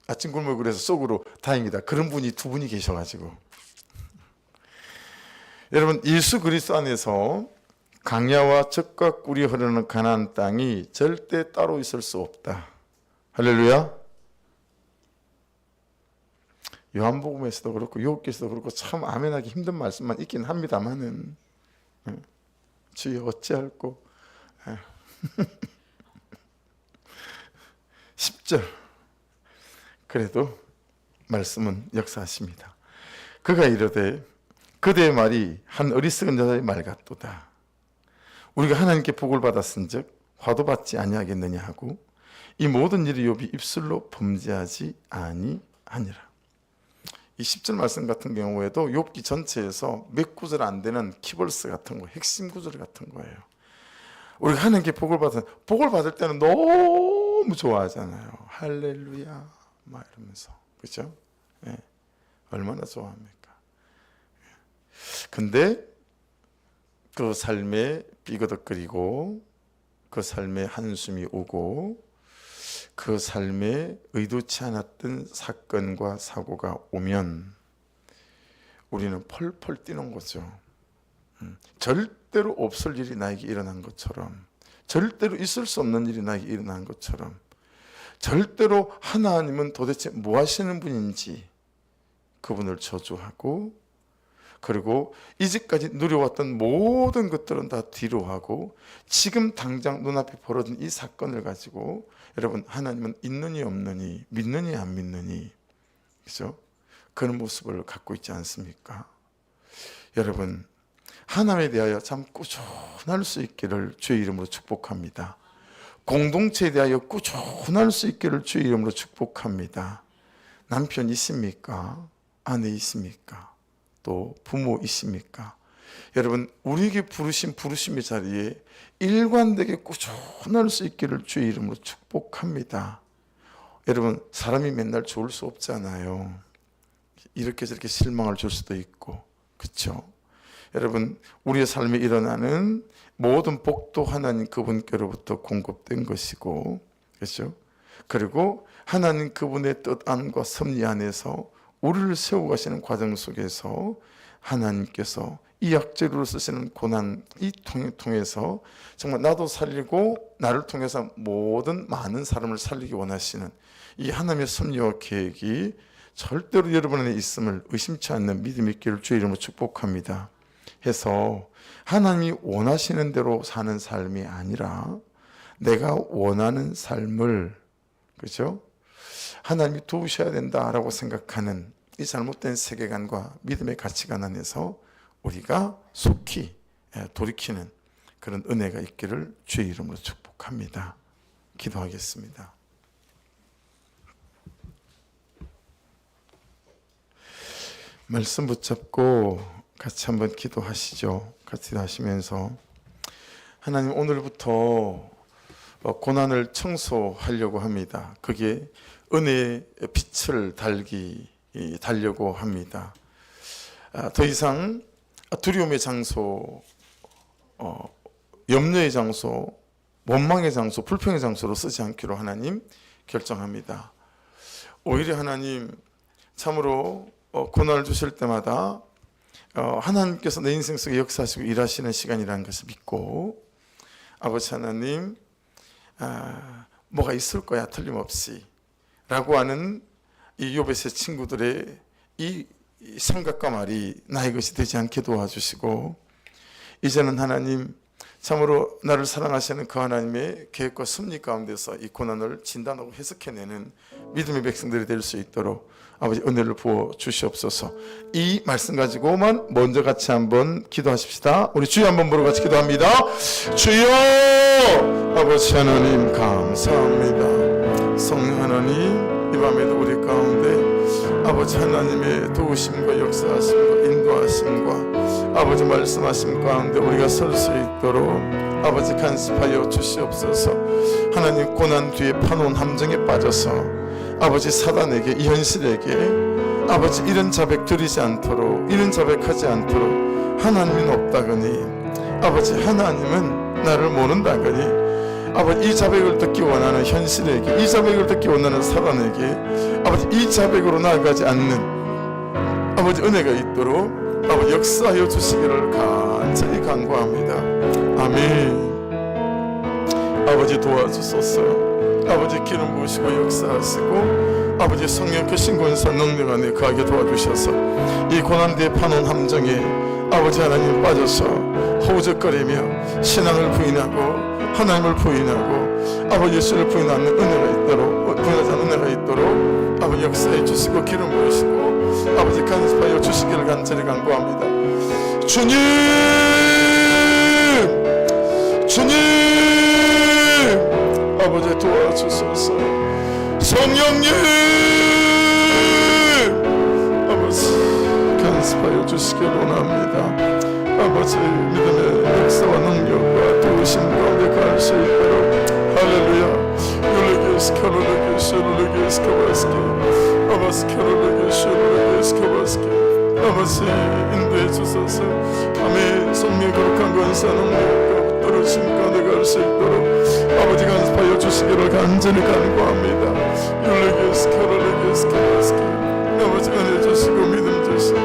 [SPEAKER 1] 아침 굶어요. 그래서 속으로 다행이다. 그런 분이 두 분이 계셔가지고. 여러분, 예수 그리스도 안에서 강야와 젖과 꿀이 흐르는 가나안 땅이 절대 따로 있을 수 없다. 할렐루야. 요한복음에서도 그렇고 욥기에서도 그렇고 참 아멘하기 힘든 말씀만 있긴 합니다만은 주여 어찌할꼬 10절 그래도 말씀은 역사하십니다. 그가 이르되 그대의 말이 한 어리석은 여자의 말 같도다. 우리가 하나님께 복을 받았은즉 화도 받지 아니하겠느냐 하고 이 모든 일이 욥이 입술로 범죄하지 아니하니라. 이 10절 말씀 같은 경우에도 욥기 전체에서 몇 구절 안 되는 키버스 같은 거, 핵심 구절 같은 거예요. 우리가 하나님께 복을 받을 때는 너무 좋아하잖아요. 할렐루야 막 이러면서, 그렇죠? 네. 얼마나 좋아합니까? 근데 그 삶에 삐거덕거리고 그 삶에 한숨이 오고 그 삶에 의도치 않았던 사건과 사고가 오면 우리는 펄펄 뛰는 거죠. 절대로 없을 일이 나에게 일어난 것처럼, 절대로 있을 수 없는 일이 나에게 일어난 것처럼, 절대로 하나님은 도대체 뭐 하시는 분인지 그분을 저주하고, 그리고 이제까지 누려왔던 모든 것들은 다 뒤로 하고 지금 당장 눈앞에 벌어진 이 사건을 가지고 여러분, 하나님은 있느니 없느니, 믿느니 안 믿느니, 그죠? 그런 모습을 갖고 있지 않습니까? 여러분, 하나님에 대하여 참 꾸준할 수 있기를 주의 이름으로 축복합니다. 공동체에 대하여 꾸준할 수 있기를 주의 이름으로 축복합니다. 남편 있습니까? 아내 있습니까? 또 부모 있습니까? 여러분, 우리에게 부르신 부르심의 자리에 일관되게 꾸준할 수 있기를 주의 이름으로 축복합니다. 여러분, 사람이 맨날 좋을 수 없잖아요. 이렇게 저렇게 실망을 줄 수도 있고, 그렇죠? 여러분, 우리의 삶에 일어나는 모든 복도 하나님 그분께로부터 공급된 것이고, 그렇죠? 그리고 하나님 그분의 뜻 안과 섭리 안에서 우리를 세워가시는 과정 속에서 하나님께서 이 약재로 쓰시는 고난 이 통해서 정말 나도 살리고 나를 통해서 모든 많은 사람을 살리기 원하시는 이 하나님의 섭리와 계획이 절대로 여러분 안에 있음을 의심치 않는 믿음이 있기를 주의 이름으로 축복합니다. 해서 하나님이 원하시는 대로 사는 삶이 아니라 내가 원하는 삶을, 그렇죠? 하나님이 도우셔야 된다라고 생각하는 이 잘못된 세계관과 믿음의 가치관 안에서 우리가 속히 돌이키는 그런 은혜가 있기를 주의 이름으로 축복합니다. 기도하겠습니다. 말씀 붙잡고 같이 한번 기도하시죠. 같이 하시면서 하나님, 오늘부터 고난을 청소하려고 합니다. 그게 은혜의 빛을 달려고 합니다. 더 이상 두려움의 장소, 염려의 장소, 원망의 장소, 불평의 장소로 쓰지 않기로 하나님 결정합니다. 오히려 하나님, 참으로 고난을 주실 때마다 하나님께서 내 인생 속에 역사하시고 일하시는 시간이라는 것을 믿고, 아버지 하나님, 뭐가 있을 거야 틀림없이 라고 하는 이 욥의 세 친구들의 이 생각과 말이 나의 것이 되지 않게 도와주시고, 이제는 하나님, 참으로 나를 사랑하시는 그 하나님의 계획과 섭리 가운데서 이 고난을 진단하고 해석해내는 믿음의 백성들이 될 수 있도록 아버지 은혜를 부어 주시옵소서. 이 말씀 가지고만 먼저 같이 한번 기도하십시다. 우리 주여 한번 부르고 같이 기도합니다. 주여! 아버지 하나님 감사합니다. 성령 하나님, 이 밤에도 우리 가운데 아버지 하나님의 도우심과 역사하심과 인도하심과 아버지 말씀하심 가운데 우리가 설 수 있도록 아버지 간섭하여 주시옵소서. 하나님 고난 뒤에 파놓은 함정에 빠져서 아버지 사단에게, 이 현실에게 아버지 이런 자백 드리지 않도록, 이런 자백하지 않도록 하나님은 없다거니, 아버지 하나님은 나를 모른다거니, 아버지 이 자백을 듣기 원하는 현실에게, 이 자백을 듣기 원하는 사단에게 아버지 이 자백으로 나아가지 않는 아버지 은혜가 있도록 아버지 역사하여 주시기를 간절히 간구합니다. 아멘. 아버지 도와주소서. 아버지 기름 부으시고 역사하시고 아버지 성령 크신 권사 능력 안에 거하게 도와주셔서 이 고난뒤에 파놓은 함정에 아버지 하나님 빠져서 허우적거리며 신앙을 부인하고 하나님을 부인하고 아버지 예수를 부인하는 은혜가 있도록, 부인하지 않는 은혜가 있도록 아버지 역사해 주시고 기름 부으시고 아버지 간섭하여 주시기를 간절히 간구합니다. 주님, 아버지 도와주소서. 성령님, 아버지 간섭하여 주시길 원합니다. 아버지 믿음의 역사와 능력과 도우심 가운데 갈 수 있도록 할렐루야. 요르게스 카로르게스 요르게스 카바스키 아바스 카로르게스 요르게스 카바스키 아버지 인도해 주소서. 아멘. 성령 거룩한 권사 능력과 떨어짐 가운데 갈 수 있도록 아버지 간섭하여 주시기를 간절히 간구합니다. 요르게스 카로르게스 카바스키 아버지 은혜 주시고 믿음 주시고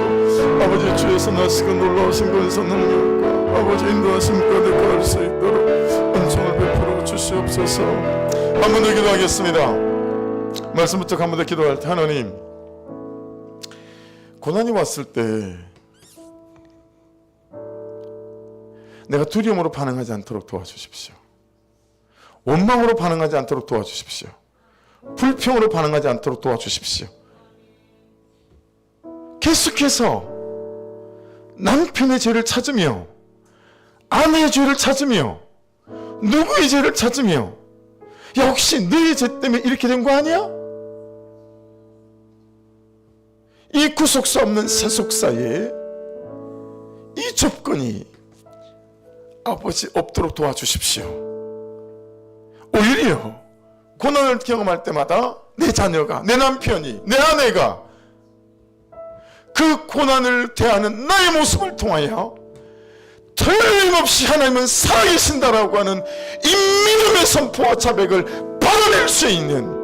[SPEAKER 1] 아버지 주에서 나시고 놀라우신 권사 능력과 아버지 인도하심 가운데 갈 수 있도록 은총을 베풀어 주시옵소서. 한 번 더 기도하겠습니다. 말씀부터 한 번 더 기도할 때 하나님, 고난이 왔을 때 내가 두려움으로 반응하지 않도록 도와주십시오. 원망으로 반응하지 않도록 도와주십시오. 불평으로 반응하지 않도록 도와주십시오. 계속해서 남편의 죄를 찾으며 아내의 죄를 찾으며 누구의 죄를 찾으며 야 혹시 네 죄 때문에 이렇게 된 거 아니야? 이 구속수 없는 세속사에 이 접근이 아버지 없도록 도와주십시오. 오히려 고난을 경험할 때마다 내 자녀가, 내 남편이, 내 아내가 그 고난을 대하는 나의 모습을 통하여 틀림없이 하나님은 살아계신다라고 하는 이 믿음의 선포와 자백을 받아낼 수 있는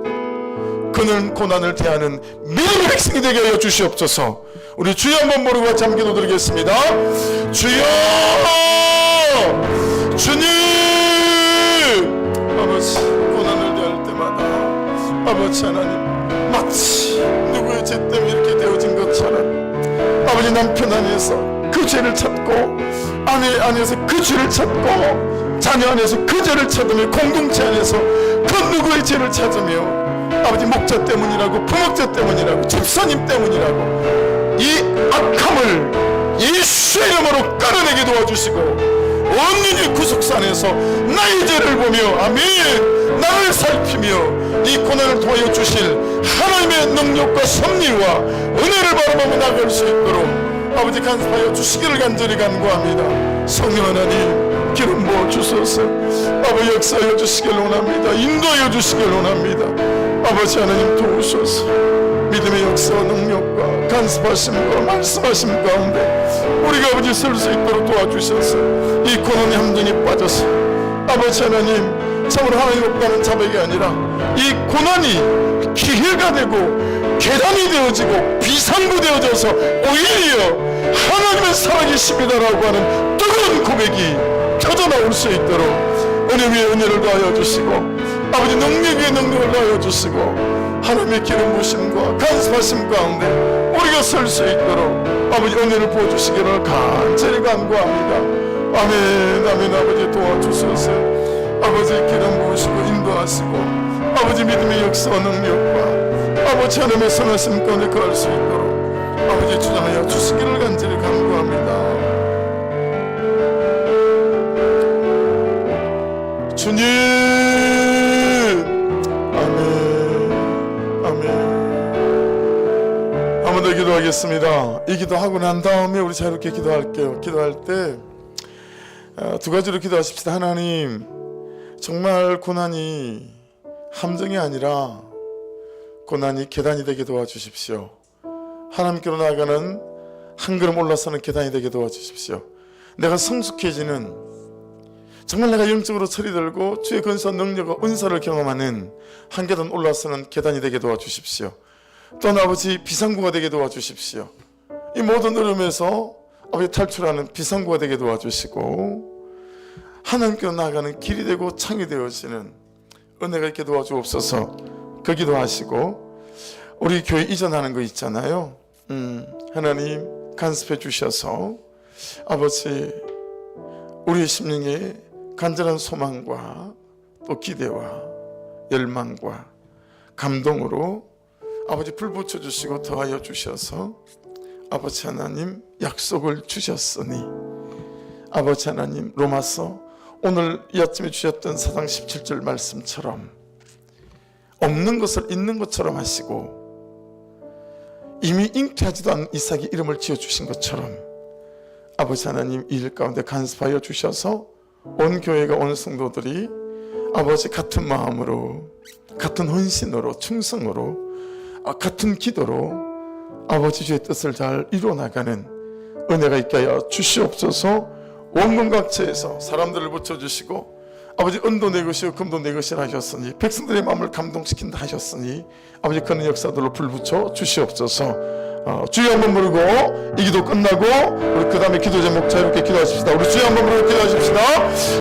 [SPEAKER 1] 그는 고난을 대하는 믿음의 백성이 되게 하여 주시옵소서. 우리 주여 한번 모르고 같이 한번 기도드리겠습니다. 주여, 주님, 아버지 고난을 대할 때마다 아버지 하나님 마치 누구의 죄 때문에 이렇게 되어진 것처럼 아버지 남편 안에서 그 죄를 찾고 아내 안에서 그 죄를 찾고 자녀 안에서 그 죄를 찾으며 공동체 안에서 그 누구의 죄를 찾으며 아버지 목자 때문이라고 부목자 때문이라고 집사님 때문이라고 이 악함을 예수의 이름으로 끌어내게 도와주시고 온전히 구속사 안에서 나의 죄를 보며 아멘 나를 살피며 이 고난을 도와여 주실 하나님의 능력과 섭리와 은혜를 바라보며 나갈 수 있도록 아버지 간섭하여 주시기를 간절히 간구합니다. 성령 하나님 기름 부어 주소서. 아버지 역사하여 주시기를 원합니다. 인도하여 주시기를 원합니다. 아버지 하나님 도우소서. 믿음의 역사와 능력과 간섭하심과 말씀하심 가운데 우리가 아버지 설 수 있도록 도와주셔서 이 고난의 함정에 빠져서 아버지 하나님 참으로 하나님 없다는 자백이 아니라 이 고난이 기회가 되고 계단이 되어지고 비상구 되어져서 오히려 하나님은 살아계십니다라고 하는 뜨거운 고백이 터져나올 수 있도록 은혜 위에 은혜를 더하여 주시고 아버지 능력 위에 능력을 더하여 주시고 하나님의 기름 부으심과 간섭하심 가운데 우리가 설 수 있도록 아버지 은혜를 부어주시기를 간절히 간구합니다. 아멘. 아멘. 아버지 도와주셔서 아버지 기름 부으시고 인도하시고 아버지 믿음의 역사 능력과 아버지 하나님의 선하심 가운데 거할 수 있도록 아버지 주장하여 주시기를 간절히 간구합니다. 주님. 아멘. 아멘. 한 번 더 기도하겠습니다. 이 기도하고 난 다음에 우리 자유롭게 기도할게요. 기도할 때 두 가지로 기도하십시다. 하나님, 정말 고난이 함정이 아니라 고난이 계단이 되게 도와주십시오. 하나님께로 나아가는 한 걸음 올라서는 계단이 되게 도와주십시오. 내가 성숙해지는, 정말 내가 영적으로 철이 들고 주의 근사한 능력과 은사를 경험하는 한 계단 올라서는 계단이 되게 도와주십시오. 또한 아버지 비상구가 되게 도와주십시오. 이 모든 어려움에서 아버지 탈출하는 비상구가 되게 도와주시고 하나님께로 나아가는 길이 되고 창이 되어지는 은혜가 있게 도와주옵소서. 그 기도하시고 우리 교회 이전하는 거 있잖아요. 하나님 간섭해 주셔서 아버지 우리의 심령에 간절한 소망과 또 기대와 열망과 감동으로 아버지 불 붙여주시고 더하여 주셔서 아버지 하나님 약속을 주셨으니 아버지 하나님 로마서 오늘 이 아침에 주셨던 4장 17절 말씀처럼 없는 것을 있는 것처럼 하시고 이미 잉태하지도 않은 이삭의 이름을 지어주신 것처럼 아버지 하나님 이 일 가운데 간섭하여 주셔서 온 교회가 온 성도들이 아버지 같은 마음으로 같은 헌신으로 충성으로 같은 기도로 아버지 주의 뜻을 잘 이루어나가는 은혜가 있게 하여 주시옵소서. 원문각체에서 사람들을 붙여주시고 아버지 은도 내 것이요 금도 내 것이라 하셨으니 백성들의 마음을 감동시킨다 하셨으니 아버지 그런 역사들로 불붙여 주시옵소서. 주여 한번 부르고 이 기도 끝나고 우리 그 다음에 기도 제목 자유롭게 기도하십시다. 우리 주여 한번 부르고 기도하십시다.